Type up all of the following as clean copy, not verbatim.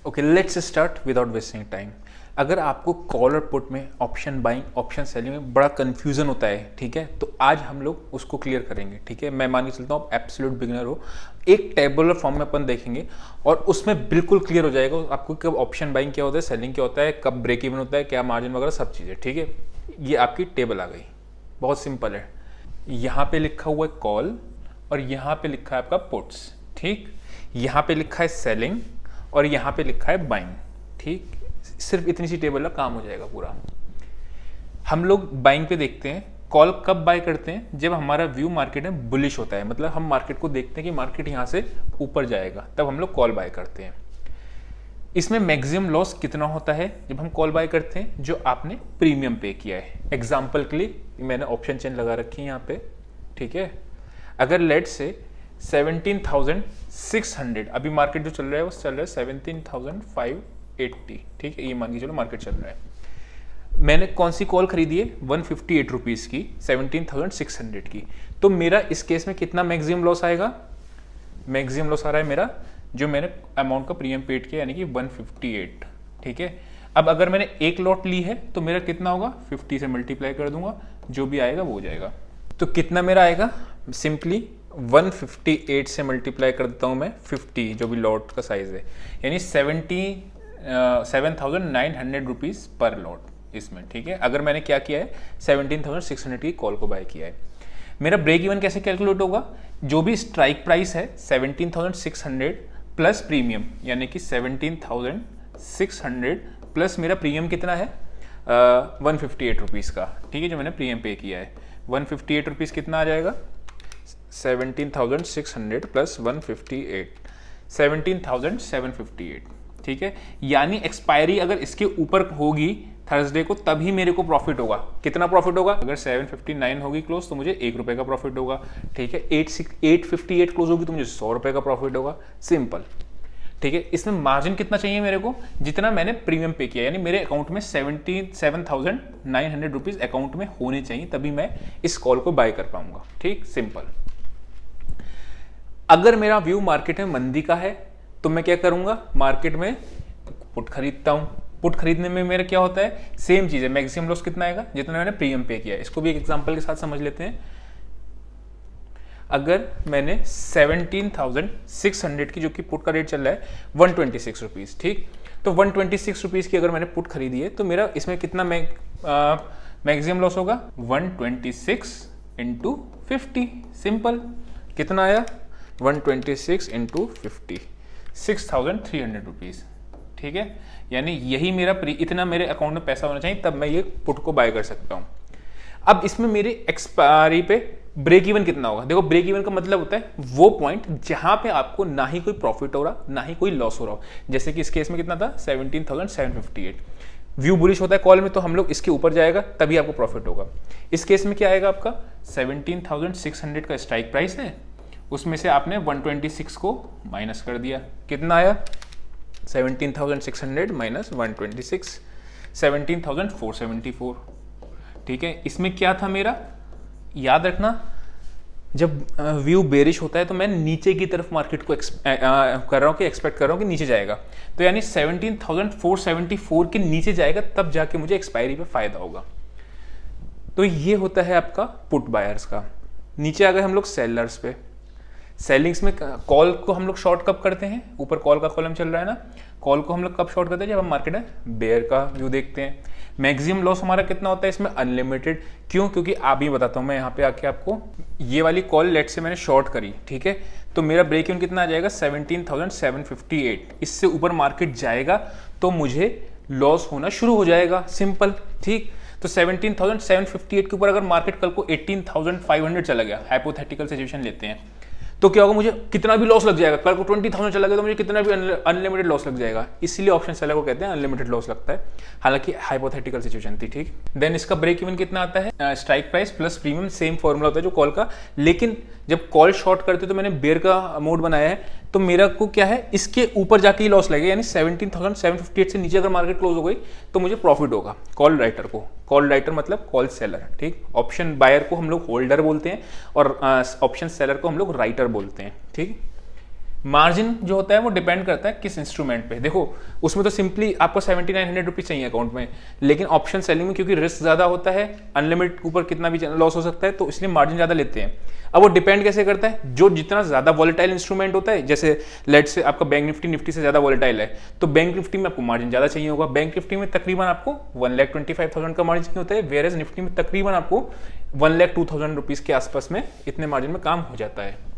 Okay, let's start without wasting time. अगर आपको call और पुट में ऑप्शन बाइंग ऑप्शन सेलिंग में बड़ा कन्फ्यूजन होता है, ठीक है, तो आज हम लोग उसको क्लियर करेंगे। ठीक है, मैं मान के चलता हूँ आप एब्सोल्यूट बिगिनर हो, एक टेबुलर फॉर्म में अपन देखेंगे और उसमें बिल्कुल क्लियर हो जाएगा आपको कब ऑप्शन बाइंग क्या होता है, सेलिंग क्या होता है, कब ब्रेक इवन होता है, क्या मार्जिन वगैरह सब चीज़ें। ठीक है, ये आपकी टेबल आ गई, बहुत सिंपल है। यहाँ पे लिखा हुआ है कॉल और यहाँ पे लिखा है आपका पुट्स। ठीक, यहाँ पे लिखा है सेलिंग और यहाँ पे लिखा है बाइंग। ठीक, सिर्फ इतनी सी टेबल का काम हो जाएगा पूरा। हम लोग बाइंग पे देखते हैं, कॉल कब बाय करते हैं, जब हमारा व्यू मार्केट में बुलिश होता है, मतलब हम मार्केट को देखते हैं कि मार्केट यहाँ से ऊपर जाएगा, तब हम लोग कॉल बाय करते हैं। इसमें मैक्सिमम लॉस कितना होता है जब हम कॉल बाय करते हैं, जो आपने प्रीमियम पे किया है। एग्जाम्पल के लिए मैंने ऑप्शन चेन लगा रखी है यहाँ पे। ठीक है, अगर लेट से 17,600, अभी मार्केट जो चल रहा है वो चल रहा है 17,580। ठीक है, ये मान के चलो मार्केट चल रहा है। मैंने कौन सी कॉल खरीदी है, 158 रुपीज़ की, 17,600 की। तो मेरा इस केस में कितना मैक्सिमम लॉस आएगा, मैक्सिमम लॉस आ रहा है मेरा जो मैंने अमाउंट का प्रीमियम पेड किया, यानी कि 158। ठीक है, अब अगर मैंने एक लॉट ली है तो मेरा कितना होगा, 50 से मल्टीप्लाई कर दूंगा, जो भी आएगा वो हो जाएगा। तो कितना मेरा आएगा, सिंपली 158 से मल्टीप्लाई कर देता हूँ मैं 50, जो भी लॉट का साइज है, यानी 7,900 रुपीज़ पर लॉट इसमें। ठीक है, अगर मैंने क्या किया है, 17,600 की कॉल को बाय किया है। मेरा ब्रेक इवन कैसे कैलकुलेट होगा, जो भी स्ट्राइक प्राइस है 17,600 प्लस प्रीमियम, यानी कि 17,600 प्लस मेरा प्रीमियम कितना है, 158 रुपीज़ का। ठीक है, जो मैंने प्रीमियम पे किया है 158 रुपीज़ कितना आ जाएगा, 17,600 प्लस 158, 17,758। ठीक है, यानी एक्सपायरी अगर इसके ऊपर होगी थर्सडे को, तभी मेरे को प्रॉफिट होगा। कितना प्रॉफिट होगा, अगर 759 होगी क्लोज तो मुझे 1 रुपये का प्रॉफिट होगा। ठीक है, 858 क्लोज होगी तो मुझे 100 रुपये का प्रॉफिट होगा। सिंपल। ठीक है, इसमें मार्जिन कितना चाहिए मेरे को, जितना मैंने प्रीमियम पे किया, यानी मेरे अकाउंट में 77,900 रुपीज़ अकाउंट में होने चाहिए, तभी मैं इस कॉल को बाय कर पाऊंगा। ठीक, सिंपल। अगर मेरा व्यू मार्केट में मंदी का है तो मैं क्या करूंगा, मार्केट में पुट खरीदता हूं। पुट खरीदने में मेरा क्या होता है, सेम चीज है, मैक्सिमम लॉस कितना आएगा, जितना मैंने प्रीमियम पे किया है। इसको भी एक एग्जांपल के साथ समझ लेते हैं। अगर मैंने 17,600 की, जो कि पुट का रेट चल रहा है 126 रुपीज़, ठीक, तो 126 रुपीज़ की अगर मैंने पुट खरीदी है तो मेरा इसमें कितना मैक्सिमम लॉस होगा, 126 इंटू 50। सिंपल, कितना आया, 126 इंटू 50, 6,300 रुपीज़। ठीक है, यानी यही मेरा इतना मेरे अकाउंट में पैसा होना चाहिए, तब मैं ये पुट को बाय कर सकता हूँ। अब इसमें मेरी एक्सपायरी पे ब्रेक इवन कितना होगा। देखो, ब्रेक इवन का मतलब होता है वो पॉइंट जहां पे आपको ना ही कोई प्रॉफिट हो रहा, ना ही कोई लॉस हो रहा हो। जैसे कि इस केस में कितना था, 17,758। व्यू बुलिश होता है कॉल में, तो हम लोग इसके ऊपर जाएगा तभी आपको प्रॉफिट होगा। इस केस में क्या आएगा, आपका 17,600 का स्ट्राइक प्राइस है, उसमें से आपने 126 को माइनस कर दिया, कितना आया, 17,600 माइनस 126, 17,474। ठीक है, इसमें क्या था मेरा, याद रखना, जब व्यू बेरिश होता है तो मैं नीचे की तरफ मार्केट को कर रहा हूँ कि एक्सपेक्ट कर रहा हूँ कि नीचे जाएगा, तो यानी 17,474 के नीचे जाएगा, तब जाके मुझे एक्सपायरी पे फायदा होगा। तो ये होता है आपका पुट बायर्स का। नीचे आ गए हम लोग सेलर्स पे। सेलिंग्स में कॉल को हम लोग शॉर्ट कब करते हैं, ऊपर कॉल का कॉलम चल रहा है ना, कॉल को हम लोग कब शॉर्ट करते हैं, जब हम मार्केट में बेयर का व्यू देखते हैं। मैक्सिमम लॉस हमारा कितना होता है इसमें, अनलिमिटेड। क्यों, क्योंकि आप ही बताता हूँ मैं यहाँ पे आके आपको, ये वाली कॉल लेट से मैंने शॉर्ट करी, ठीक है, तो मेरा ब्रेक इवन कितना आ जाएगा, 17,758। इससे ऊपर मार्केट जाएगा तो मुझे लॉस होना शुरू हो जाएगा। सिंपल। ठीक, तो 17,758 के ऊपर अगर मार्केट कल को 18,500 चला गया, हाइपोथेटिकल सिचुएशन लेते हैं, तो क्या होगा, मुझे कितना भी लॉस लग जाएगा। कल को 20,000 चला गया तो मुझे कितना भी अनलिमिटेड लॉस लग जाएगा। इसीलिए ऑप्शन सेलर को कहते हैं अनलिमिटेड लॉस लगता है, हालांकि हाइपोथेटिकल सिचुएशन थी। ठीक, देन इसका ब्रेक इवन कितना आता है, strike price plus premium, same formula होता है जो कॉल का। लेकिन जब कॉल शॉर्ट करते तो मैंने बेयर का मोड बनाया है, तो मेरा को क्या है, इसके ऊपर जाके ही लॉस लगेगा, यानी 17,758 से नीचे अगर मार्केट क्लोज हो गई तो मुझे प्रॉफिट होगा कॉल राइटर को। कॉल राइटर मतलब कॉल सेलर। ठीक, ऑप्शन बायर को हम लोग होल्डर बोलते हैं और ऑप्शन सेलर को हम लोग राइटर बोलते हैं। ठीक, मार्जिन जो होता है वो डिपेंड करता है किस इंस्ट्रूमेंट पे। देखो उसमें तो सिंपली आपको 7900 रुपीज चाहिए अकाउंट में, लेकिन ऑप्शन सेलिंग में क्योंकि रिस्क ज्यादा होता है, अनलिमिटेड ऊपर कितना भी लॉस हो सकता है, तो इसलिए मार्जिन ज्यादा लेते हैं। अब वो डिपेंड कैसे करता है, जो जितना ज्यादा वॉलेटाइल इंस्ट्रूमेंट होता है, जैसे लेट से आपका बैंक निफ्टी से ज्यादा वॉलेटाइल है, तो बैंक निफ्टी में आपको मार्जिन ज्यादा चाहिए होगा। बैंक निफ्टी में तकरीबन आपको 1,25,000 का मार्जिन चाहिए होता है, वेयर एज निफ्टी में तकरीबन आपको 1,02,000 रुपीज के आसपास में इतने मार्जिन में काम हो जाता है।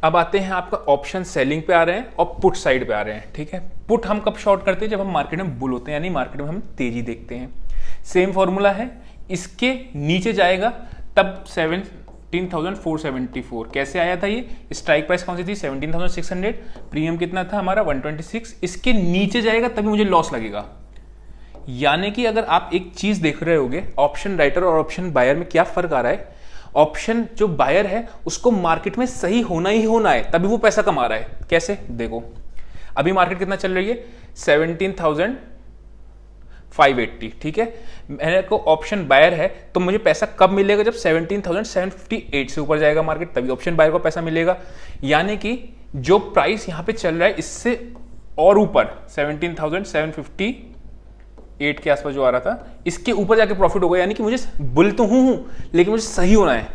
अब आते हैं आपका ऑप्शन सेलिंग पे आ रहे हैं और पुट साइड पे आ रहे हैं। ठीक है, पुट हम कब शॉर्ट करते हैं, जब हम मार्केट में बुल होते हैं, यानी मार्केट में हम तेजी देखते हैं। सेम फॉर्मूला है, इसके नीचे जाएगा तब 17,474। कैसे आया था ये, स्ट्राइक प्राइस कौन सी थी 17,600, प्रीमियम कितना था हमारा 126। इसके नीचे जाएगा तभी मुझे लॉस लगेगा। यानी कि अगर आप एक चीज देख रहे होगे, ऑप्शन राइटर और ऑप्शन बायर में क्या फर्क आ रहा है, ऑप्शन जो बायर है उसको मार्केट में सही होना ही होना है, तभी वो पैसा कमा रहा है। कैसे, देखो अभी मार्केट कितना चल रही है 17,580। ठीक है, मेरे को ऑप्शन बायर है तो मुझे पैसा कब मिलेगा, जब 17,758 से ऊपर जाएगा मार्केट, तभी ऑप्शन बायर को पैसा मिलेगा। यानी कि जो प्राइस यहां पे चल रहा है इससे और ऊपर 17,758 के आसपास जो आ रहा था, इसके ऊपर जाके प्रॉफिट होगा। यानी कि मुझे बुल तो हूं लेकिन मुझे सही होना है।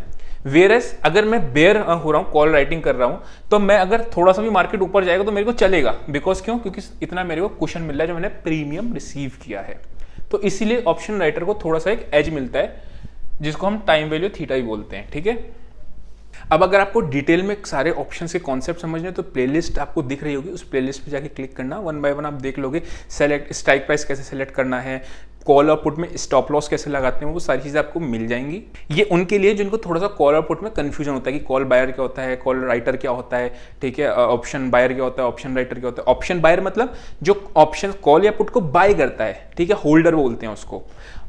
वेयरएस अगर मैं बेयर हो रहा हूं, कॉल राइटिंग कर रहा हूं, तो मैं अगर थोड़ा सा भी मार्केट ऊपर जाएगा तो मेरे को चलेगा। बिकॉज क्यों, क्योंकि इतना मेरे को कुशन मिल रहा है जो मैंने प्रीमियम रिसीव किया है। तो इसीलिए ऑप्शन राइटर को थोड़ा सा एक एज मिलता है, जिसको हम टाइम वैल्यू थीटा ही बोलते हैं। ठीक है, अब अगर आपको डिटेल में सारे ऑप्शंस के कॉन्सेप्ट समझने तो प्लेलिस्ट आपको दिख रही होगी, उस प्लेलिस्ट पे जाके क्लिक करना, वन बाय वन आप देख लोगे। सेलेक्ट स्ट्राइक प्राइस कैसे सेलेक्ट करना है, कॉल और पुट में स्टॉप लॉस कैसे लगाते हैं, वो सारी चीज़ें आपको मिल जाएंगी। ये उनके लिए जिनको थोड़ा सा कॉल और पुट में कंफ्यूजन होता है कि कॉल बायर क्या होता है, कॉल राइटर क्या होता है, ठीक है, ऑप्शन बायर क्या होता है, ऑप्शन राइटर क्या होता है। ऑप्शन बायर मतलब जो ऑप्शन कॉल या पुट को बाय करता है, ठीक है, होल्डर बोलते हैं उसको।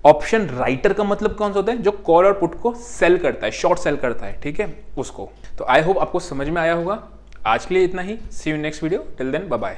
ऑप्शन राइटर का मतलब कौन सा होता है, जो कॉल और पुट को सेल करता है, शॉर्ट सेल करता है, ठीक है, उसको। तो आई होप आपको समझ में आया होगा। आज के लिए इतना ही, see you next video, till then bye bye.